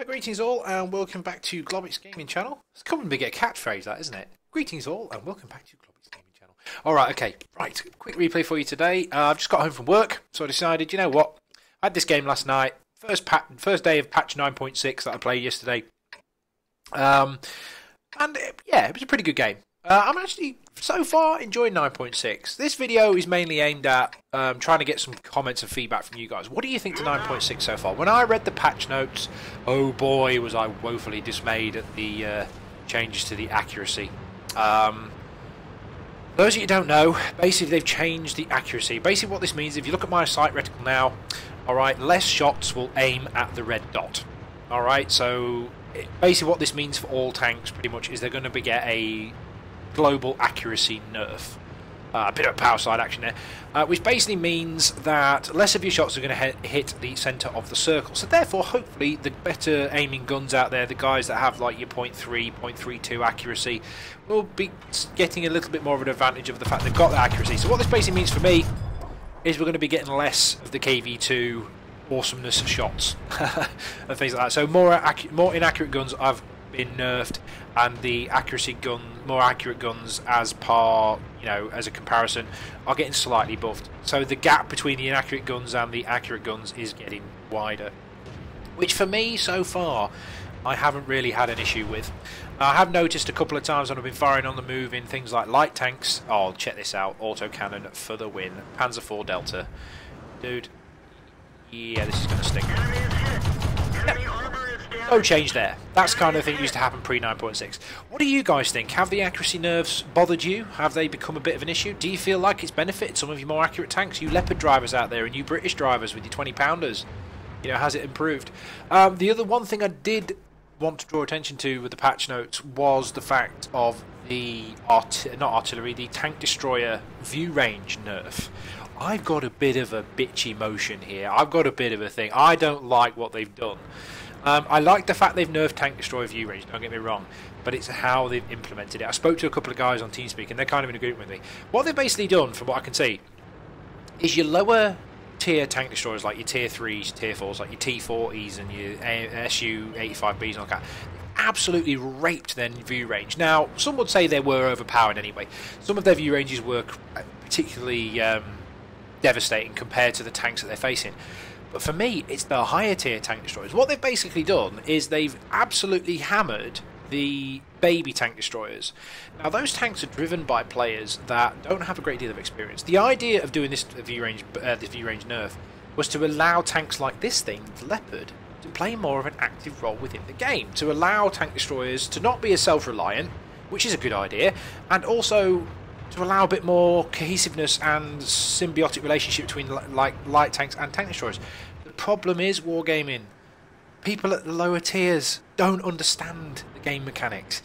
Greetings all and welcome back to Globbits Gaming Channel. It's coming to get a catchphrase that, isn't it? Greetings all and welcome back to Globbits Gaming Channel. Alright, okay, right, quick replay for you today. I've just got home from work, so I decided, you know what, I had this game last night, first day of patch 9.6 that I played yesterday. Yeah, it was a pretty good game. I'm actually, so far, enjoying 9.6. This video is mainly aimed at trying to get some comments and feedback from you guys. What do you think to 9.6 so far? When I read the patch notes, oh boy, was I woefully dismayed at the changes to the accuracy. Those of you who don't know, basically they've changed the accuracy. Basically what this means, if you look at my sight reticle now, alright, less shots will aim at the red dot. Alright, so basically what this means for all tanks pretty much is they're going to get a global accuracy nerf. A bit of power slide action there, which basically means that less of your shots are going to hit the centre of the circle. So therefore, hopefully, the better aiming guns out there, the guys that have like your 0.3, 0.32 accuracy, will be getting a little bit more of an advantage of the fact they've got that accuracy. So what this basically means for me is we're going to be getting less of the KV2 awesomeness shots and things like that. So more inaccurate guns have been nerfed, and the more accurate guns as a comparison are getting slightly buffed. So the gap between the inaccurate guns and the accurate guns is getting wider, which for me so far I haven't really had an issue with. I have noticed a couple of times when I've been firing on the move in things like light tanks. Oh, check this out, autocannon for the win, Panzer IV Delta, dude. Yeah, this is going to stick. No change there. That's kind of thing that used to happen pre 9.6. What do you guys think? Have the accuracy nerves bothered you? Have they become a bit of an issue? Do you feel like it's benefited some of your more accurate tanks? You Leopard drivers out there and you British drivers with your 20-pounders. You know, has it improved? The other one thing I did want to draw attention to with the patch notes was the fact of the the tank destroyer view range nerf. I've got a bit of a bitchy motion here. I've got a bit of a thing. I don't like what they've done. I like the fact they've nerfed tank destroyer view range, don't get me wrong, but it's how they've implemented it. I spoke to a couple of guys on TeamSpeak and they're kind of in agreement with me. What they've basically done, from what I can see, is your lower tier tank destroyers, like your tier 3s, tier 4s, like your T40s and your SU-85Bs and all that, absolutely raped their view range. Now, some would say they were overpowered anyway. Some of their view ranges were particularly devastating compared to the tanks that they're facing. But for me, it's the higher tier tank destroyers. What they've basically done is they've absolutely hammered the baby tank destroyers. Now, those tanks are driven by players that don't have a great deal of experience. The idea of doing this view range nerf was to allow tanks like this thing, the Leopard, to play more of an active role within the game, to allow tank destroyers to not be as self-reliant, which is a good idea, and also to allow a bit more cohesiveness and symbiotic relationship between light tanks and tank destroyers. The problem is wargaming. People at the lower tiers don't understand the game mechanics.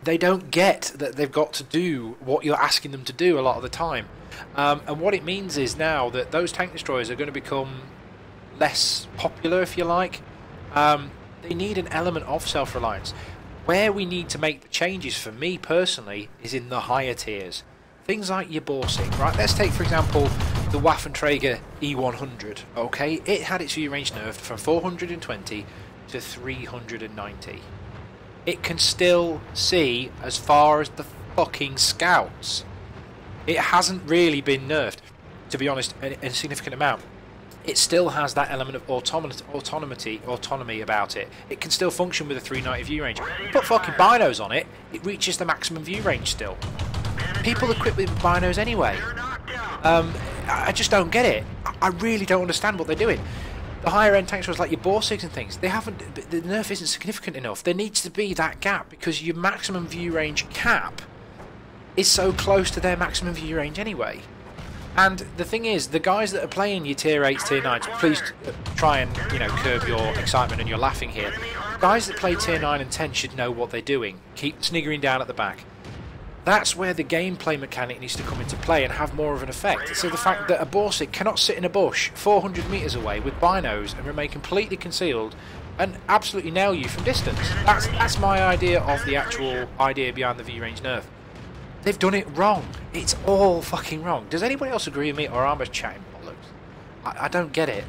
They don't get that they've got to do what you're asking them to do a lot of the time. And what it means is now that those tank destroyers are going to become less popular, if you like. They need an element of self-reliance. Where we need to make the changes, for me personally, is in the higher tiers. Things like your Borsig, right? Let's take, for example, the Waffenträger E100, okay? It had its view range nerfed from 420 to 390. It can still see as far as the fucking scouts. It hasn't really been nerfed, to be honest, in a significant amount. It still has that element of autonomy about it. It can still function with a 390 view range. Put fucking binos on it, it reaches the maximum view range still. People equipped with binos anyway. I just don't get it. I really don't understand what they're doing. The higher end tank destroyers like your Borsigs and things, the nerf isn't significant enough. There needs to be that gap because your maximum view range cap is so close to their maximum view range anyway. And the thing is, the guys that are playing your tier 8s, tier 9s, please try and curb your excitement and your laughing here. Guys that play tier 9 and 10 should know what they're doing. Keep sniggering down at the back. That's where the gameplay mechanic needs to come into play and have more of an effect. So the fact that a Borsig cannot sit in a bush 400 metres away with binos and remain completely concealed and absolutely nail you from distance. That's my idea of the actual idea behind the view range nerf. They've done it wrong. It's all fucking wrong. Does anybody else agree with me, or am I just chatting bollocks? I don't get it.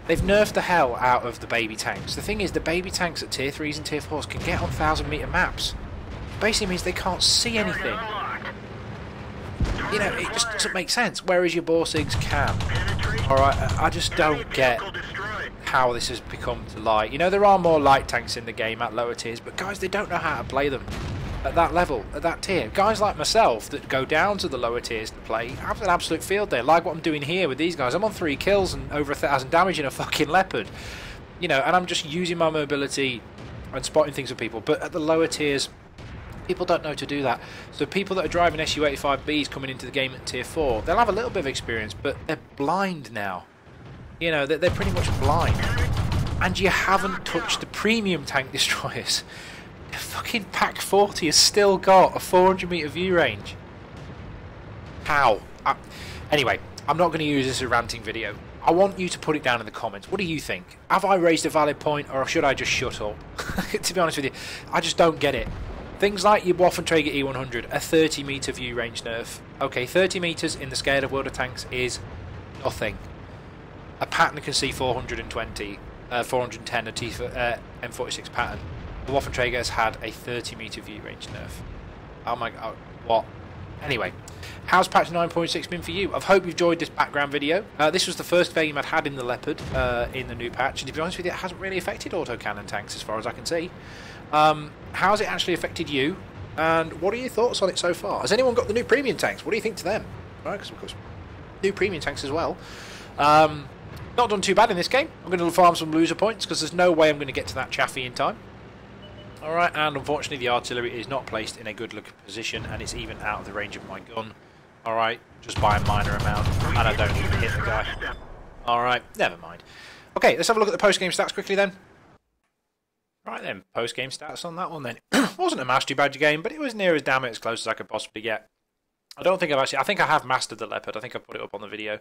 They've nerfed the hell out of the baby tanks. The thing is, the baby tanks at tier 3s and tier 4s can get on 1,000-metre maps. Basically means they can't see anything. You know, it just doesn't make sense, whereas your Borsigs can. Alright, I just don't get how this has become to light. You know, there are more light tanks in the game at lower tiers, but guys, they don't know how to play them at that level, at that tier. Guys like myself that go down to the lower tiers to play have an absolute field day, like what I'm doing here with these guys. I'm on 3 kills and over 1,000 damage in a fucking Leopard. You know, and I'm just using my mobility and spotting things with people, but at the lower tiers, people don't know to do that. So people that are driving SU-85Bs coming into the game at tier 4, they'll have a little bit of experience, but they're blind now. You know, they're pretty much blind. And you haven't touched the premium tank destroyers. The fucking Pack 40 has still got a 400-metre view range. How? Anyway, I'm not going to use this as a ranting video. I want you to put it down in the comments. What do you think? Have I raised a valid point, or should I just shut up? To be honest with you, I just don't get it. Things like your WoT E100, a 30-metre view range nerf. Okay, 30 metres in the scale of World of Tanks is nothing. A pattern can see 420, 410, a M46 pattern. The WoT has had a 30-metre view range nerf. Oh my god, what? Anyway, how's patch 9.6 been for you? I hope you've enjoyed this background video. This was the first game I'd had in the Leopard in the new patch, and to be honest with you, it hasn't really affected autocannon tanks as far as I can see. How's it actually affected you? And what are your thoughts on it so far? Has anyone got the new premium tanks? What do you think to them? Right, because of course, new premium tanks as well. Not done too bad in this game. I'm going to farm some loser points because there's no way I'm going to get to that chaffee in time. Alright, and unfortunately the artillery is not placed in a good looking position, and it's even out of the range of my gun. Alright, just by a minor amount, and I don't even hit the guy. Alright, never mind. Okay, let's have a look at the post-game stats quickly then. Right then, post-game stats on that one then. Wasn't a mastery badge game, but it was near as damn it as close as I could possibly get. I think I have mastered the Leopard. I think I put it up on the video.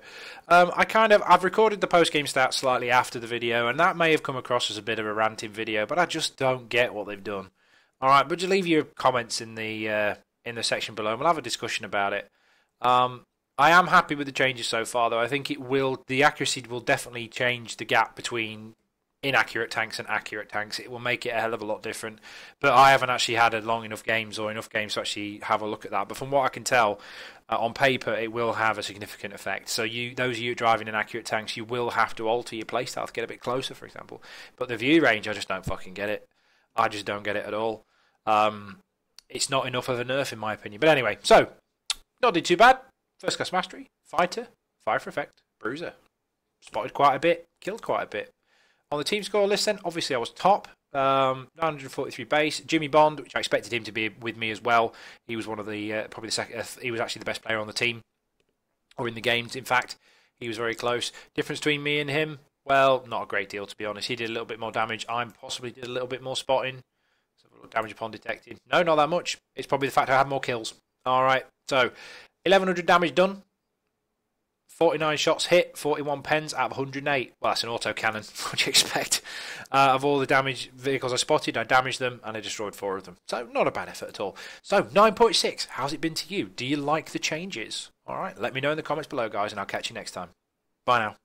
I've recorded the post-game stats slightly after the video, and that may have come across as a bit of a ranting video, but I just don't get what they've done. Alright, but just leave your comments in the section below, and we'll have a discussion about it. I am happy with the changes so far, though. I think the accuracy will definitely change the gap between inaccurate tanks and accurate tanks. It will make it a hell of a lot different, but I haven't actually had enough games to actually have a look at that. But from what I can tell, on paper it will have a significant effect. So those of you driving inaccurate tanks, you will have to alter your playstyle to get a bit closer, for example. But the view range, I just don't fucking get it. I just don't get it at all. It's not enough of a nerf in my opinion. But anyway, so not did too bad. First class mastery, fighter, fire for effect, bruiser, spotted quite a bit, killed quite a bit. On the team score list then, obviously I was top, 943 base. Jimmy Bond, which I expected him to be with me as well. He was one of the, probably the second, he was actually the best player on the team, or in the games, in fact. He was very close. Difference between me and him, well, not a great deal to be honest. He did a little bit more damage. I possibly did a little bit more spotting. So damage upon detected. No, not that much. It's probably the fact I had more kills. Alright, so 1100 damage done. 49 shots hit, 41 pens out of 108. Well, that's an autocannon. What do you expect? Of all the damage vehicles I spotted, I damaged them and I destroyed 4 of them. So, not a bad effort at all. So, 9.6. How's it been to you? Do you like the changes? Alright, let me know in the comments below, guys, and I'll catch you next time. Bye now.